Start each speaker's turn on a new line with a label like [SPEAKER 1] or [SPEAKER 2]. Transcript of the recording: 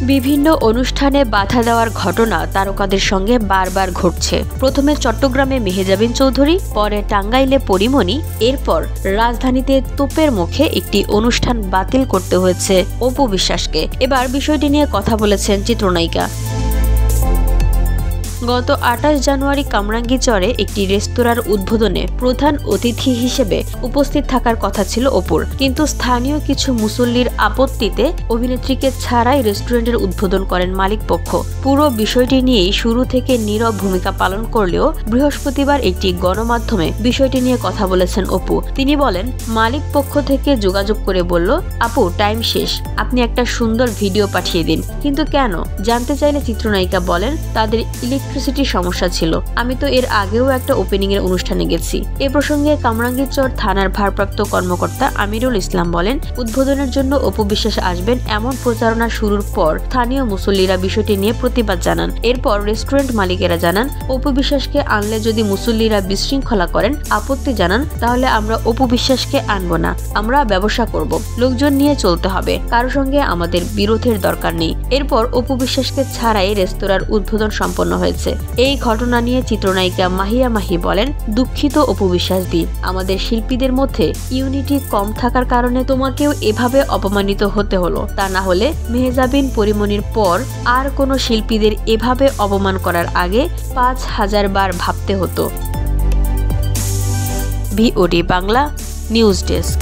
[SPEAKER 1] বিভিন্ন অনুষ্ঠানে বাধা দেওয়ার ঘটনা তারকাদের সঙ্গে বারবার ঘটছে। প্রথমে চট্টগ্রামে মেহেজাবিন চৌধুরী, পরে টাঙ্গাইলে পরিমণি, এরপর রাজধানীতে তোপের মুখে একটি অনুষ্ঠান বাতিল করতে হয়েছে অপু বিশ্বাসকে। এবার বিষয়টি নিয়ে কথা বলেছেন চিত্রনায়িকা। গত ২৮ জানুয়ারি কামরাঙ্গীরচরে একটি রেস্তোরাঁর উদ্বোধনে প্রধান অতিথি হিসেবে উপস্থিত থাকার কথা ছিল অপুর, কিন্তু স্থানীয় কিছু মুসল্লির আপত্তিতে অভিনেত্রীকে ছাড়াই রেস্টুরেন্টের উদ্বোধন করেন মালিকপক্ষ। পুরো বিষয়টি নিয়েই শুরু থেকে নীরব ভূমিকা পালন করলেও বৃহস্পতিবার একটি গণমাধ্যমে বিষয়টি নিয়ে কথা বলেছেন অপু। তিনি বলেন, মালিকপক্ষ থেকে যোগাযোগ করে বলল, আপু টাইম শেষ, আপনি একটা সুন্দর ভিডিও পাঠিয়ে দিন। কিন্তু কেন জানতে চাইলে চিত্রনায়িকা বলেন, তাদের ইলেকট্রিসিটির সমস্যা ছিল। আমি তো এর আগেও একটা ওপেনিং এর অনুষ্ঠানে গেছি। এ প্রসঙ্গে কামরাঙ্গীরচর থানার ভারপ্রাপ্ত কর্মকর্তা আমিরুল ইসলাম বলেন, উদ্বোধনের জন্য অপু বিশ্বাস আসবেন এমন প্রচারণা শুরুর পর স্থানীয় মুসল্লিরা বিষয়টি নিয়ে প্রতিবাদ জানান। এরপর রেস্টুরেন্ট মালিকেরা জানান, অপু বিশ্বাসকে আনলে যদি মুসল্লিরা বিশৃঙ্খলা করেন, আপত্তি জানান, তাহলে আমরা অপু বিশ্বাসকে আনবো না। আমরা ব্যবসা করব, লোকজন নিয়ে চলতে হবে, কারো সঙ্গে আমাদের বিরোধের দরকার নেই। এরপর অপু বিশ্বাসকে ছাড়াই রেস্তোরাঁর উদ্বোধন সম্পন্ন হয়েছে। এই ঘটনা নিয়ে চিত্রনায়িকা মাহিয়া মাহি বলেন, দুঃখিত অপু বিশ্বাস দি, আমাদের শিল্পীদের মধ্যে ইউনিটি কম থাকার কারণে তোমাকেও এভাবে অপমানিত হতে হলো। তা না হলে মেহেজাবিন পরিমণির পর আর কোনো শিল্পীদের এভাবে অপমান করার আগে ৫,০০০ বার ভাবতে হতো। VOD Bangla news desk.